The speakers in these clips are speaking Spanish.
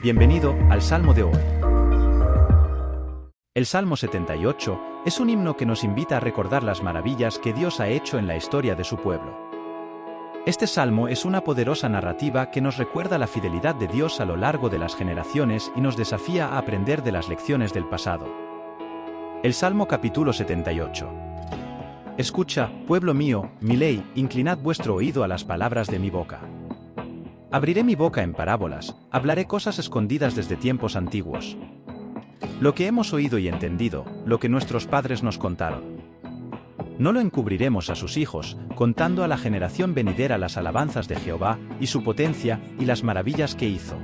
Bienvenido al Salmo de hoy. El Salmo 78 es un himno que nos invita a recordar las maravillas que Dios ha hecho en la historia de su pueblo. Este salmo es una poderosa narrativa que nos recuerda la fidelidad de Dios a lo largo de las generaciones y nos desafía a aprender de las lecciones del pasado. El Salmo capítulo 78. Escucha, pueblo mío, mi ley, inclinad vuestro oído a las palabras de mi boca. Abriré mi boca en parábolas, hablaré cosas escondidas desde tiempos antiguos. Lo que hemos oído y entendido, lo que nuestros padres nos contaron. No lo encubriremos a sus hijos, contando a la generación venidera las alabanzas de Jehová, y su potencia, y las maravillas que hizo.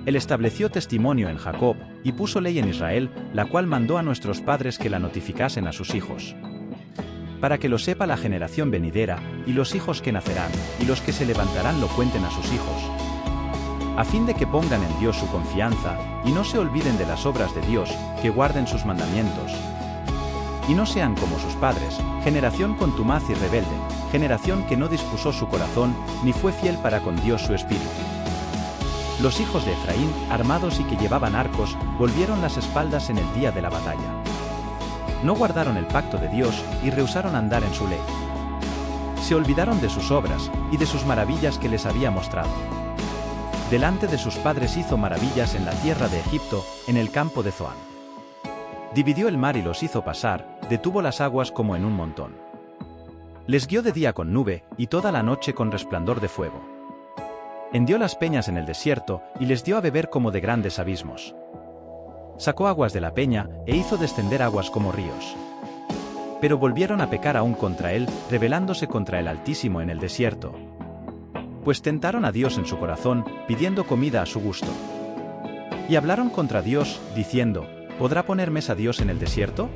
Él estableció testimonio en Jacob, y puso ley en Israel, la cual mandó a nuestros padres que la notificasen a sus hijos. Para que lo sepa la generación venidera, y los hijos que nacerán, y los que se levantarán lo cuenten a sus hijos. A fin de que pongan en Dios su confianza, y no se olviden de las obras de Dios, que guarden sus mandamientos. Y no sean como sus padres, generación contumaz y rebelde, generación que no dispuso su corazón, ni fue fiel para con Dios su espíritu. Los hijos de Efraín, armados y que llevaban arcos, volvieron las espaldas en el día de la batalla. No guardaron el pacto de Dios, y rehusaron andar en su ley. Se olvidaron de sus obras, y de sus maravillas que les había mostrado. Delante de sus padres hizo maravillas en la tierra de Egipto, en el campo de Zoán. Dividió el mar y los hizo pasar, detuvo las aguas como en un montón. Les guió de día con nube, y toda la noche con resplandor de fuego. Hendió las peñas en el desierto, y les dio a beber como de grandes abismos. Sacó aguas de la peña, e hizo descender aguas como ríos. Pero volvieron a pecar aún contra él, rebelándose contra el Altísimo en el desierto. Pues tentaron a Dios en su corazón, pidiendo comida a su gusto. Y hablaron contra Dios, diciendo, ¿podrá poner mesa Dios en el desierto?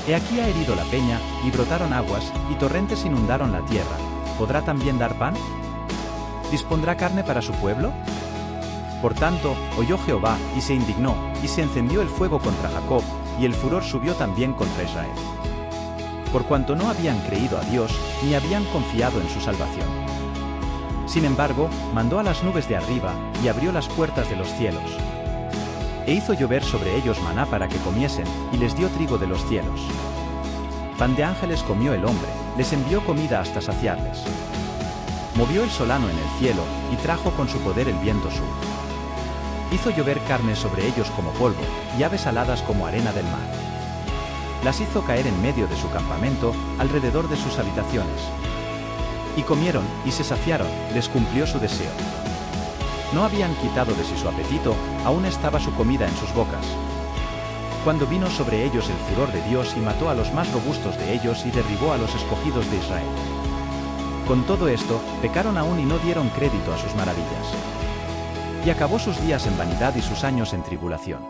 He aquí ha herido la peña, y brotaron aguas, y torrentes inundaron la tierra. ¿Podrá también dar pan? ¿Dispondrá carne para su pueblo? Por tanto, oyó Jehová, y se indignó, y se encendió el fuego contra Jacob, y el furor subió también contra Israel. Por cuanto no habían creído a Dios, ni habían confiado en su salvación. Sin embargo, mandó a las nubes de arriba, y abrió las puertas de los cielos. E hizo llover sobre ellos maná para que comiesen, y les dio trigo de los cielos. Pan de ángeles comió el hombre, les envió comida hasta saciarles. Movió el solano en el cielo, y trajo con su poder el viento sur. Hizo llover carne sobre ellos como polvo, y aves aladas como arena del mar. Las hizo caer en medio de su campamento, alrededor de sus habitaciones. Y comieron, y se saciaron, les cumplió su deseo. No habían quitado de sí su apetito, aún estaba su comida en sus bocas. Cuando vino sobre ellos el furor de Dios y mató a los más robustos de ellos y derribó a los escogidos de Israel. Con todo esto, pecaron aún y no dieron crédito a sus maravillas. Y acabó sus días en vanidad y sus años en tribulación.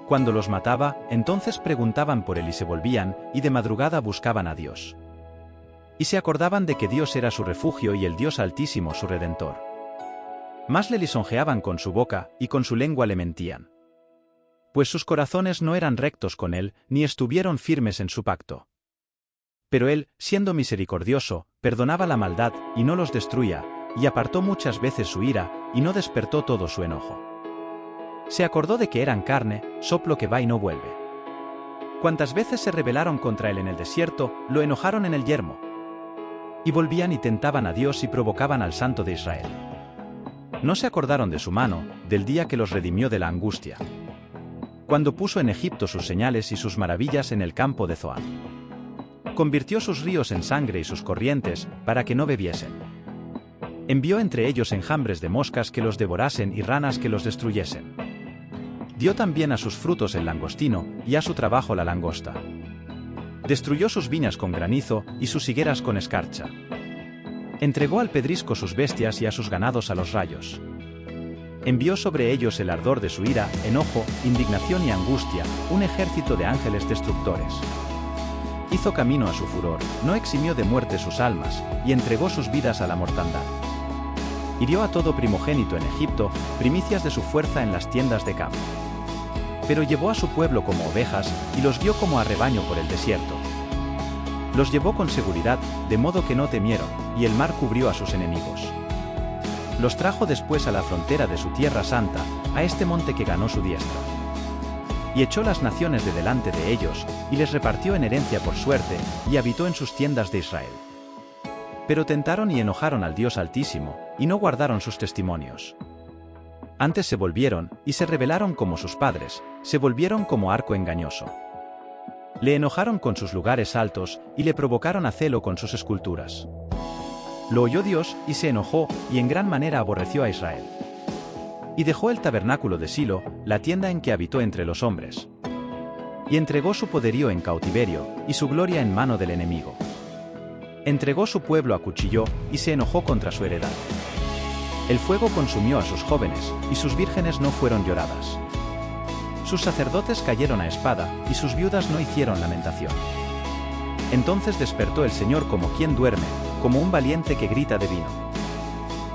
Cuando los mataba, entonces preguntaban por él y se volvían, y de madrugada buscaban a Dios. Y se acordaban de que Dios era su refugio y el Dios Altísimo su Redentor. Mas le lisonjeaban con su boca, y con su lengua le mentían. Pues sus corazones no eran rectos con él, ni estuvieron firmes en su pacto. Pero él, siendo misericordioso, perdonaba la maldad, y no los destruía, y apartó muchas veces su ira, y no despertó todo su enojo. Se acordó de que eran carne, soplo que va y no vuelve. Cuantas veces se rebelaron contra él en el desierto, lo enojaron en el yermo. Y volvían y tentaban a Dios y provocaban al Santo de Israel. No se acordaron de su mano, del día que los redimió de la angustia. Cuando puso en Egipto sus señales y sus maravillas en el campo de Zoán. Convirtió sus ríos en sangre y sus corrientes, para que no bebiesen. Envió entre ellos enjambres de moscas que los devorasen y ranas que los destruyesen. Dio también a sus frutos el langostino, y a su trabajo la langosta. Destruyó sus viñas con granizo, y sus higueras con escarcha. Entregó al pedrisco sus bestias y a sus ganados a los rayos. Envió sobre ellos el ardor de su ira, enojo, indignación y angustia, un ejército de ángeles destructores. Hizo camino a su furor, no eximió de muerte sus almas, y entregó sus vidas a la mortandad. Hirió a todo primogénito en Egipto, primicias de su fuerza en las tiendas de campo. Pero llevó a su pueblo como ovejas, y los guió como a rebaño por el desierto. Los llevó con seguridad, de modo que no temieron, y el mar cubrió a sus enemigos. Los trajo después a la frontera de su tierra santa, a este monte que ganó su diestra. Y echó las naciones de delante de ellos, y les repartió en herencia por suerte, y habitó en sus tiendas de Israel. Pero tentaron y enojaron al Dios Altísimo, y no guardaron sus testimonios. Antes se volvieron, y se rebelaron como sus padres, se volvieron como arco engañoso. Le enojaron con sus lugares altos, y le provocaron a celo con sus esculturas. Lo oyó Dios, y se enojó, y en gran manera aborreció a Israel. Y dejó el tabernáculo de Silo, la tienda en que habitó entre los hombres. Y entregó su poderío en cautiverio, y su gloria en mano del enemigo. Entregó su pueblo a cuchillo, y se enojó contra su heredad. El fuego consumió a sus jóvenes, y sus vírgenes no fueron lloradas. Sus sacerdotes cayeron a espada, y sus viudas no hicieron lamentación. Entonces despertó el Señor como quien duerme, como un valiente que grita de vino.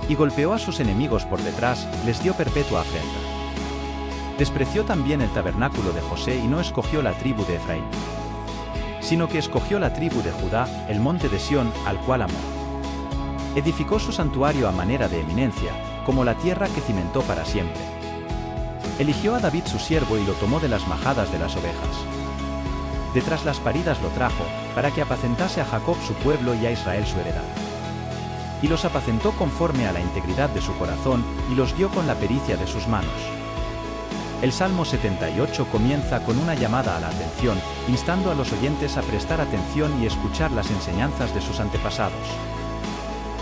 Y golpeó a sus enemigos por detrás, les dio perpetua afrenta. Despreció también el tabernáculo de José y no escogió la tribu de Efraín, sino que escogió la tribu de Judá, el monte de Sión, al cual amó. Edificó su santuario a manera de eminencia, como la tierra que cimentó para siempre. Eligió a David su siervo y lo tomó de las majadas de las ovejas. Detrás las paridas lo trajo, para que apacentase a Jacob su pueblo y a Israel su heredad. Y los apacentó conforme a la integridad de su corazón, y los guió con la pericia de sus manos. El Salmo 78 comienza con una llamada a la atención, instando a los oyentes a prestar atención y escuchar las enseñanzas de sus antepasados.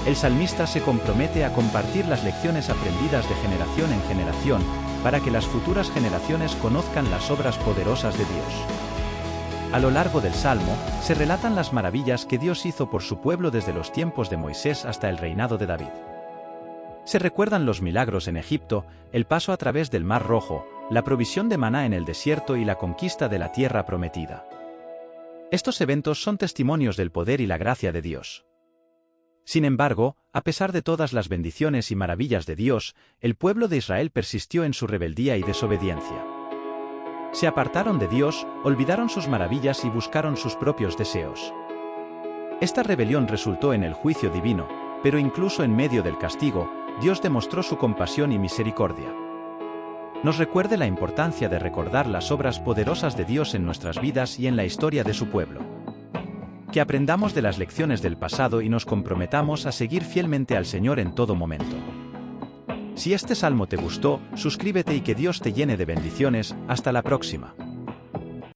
El salmista se compromete a compartir las lecciones aprendidas de generación en generación, para que las futuras generaciones conozcan las obras poderosas de Dios. A lo largo del Salmo, se relatan las maravillas que Dios hizo por su pueblo desde los tiempos de Moisés hasta el reinado de David. Se recuerdan los milagros en Egipto, el paso a través del Mar Rojo, la provisión de maná en el desierto y la conquista de la tierra prometida. Estos eventos son testimonios del poder y la gracia de Dios. Sin embargo, a pesar de todas las bendiciones y maravillas de Dios, el pueblo de Israel persistió en su rebeldía y desobediencia. Se apartaron de Dios, olvidaron sus maravillas y buscaron sus propios deseos. Esta rebelión resultó en el juicio divino, pero incluso en medio del castigo, Dios demostró su compasión y misericordia. Nos recuerde la importancia de recordar las obras poderosas de Dios en nuestras vidas y en la historia de su pueblo. Que aprendamos de las lecciones del pasado y nos comprometamos a seguir fielmente al Señor en todo momento. Si este salmo te gustó, suscríbete y que Dios te llene de bendiciones. Hasta la próxima.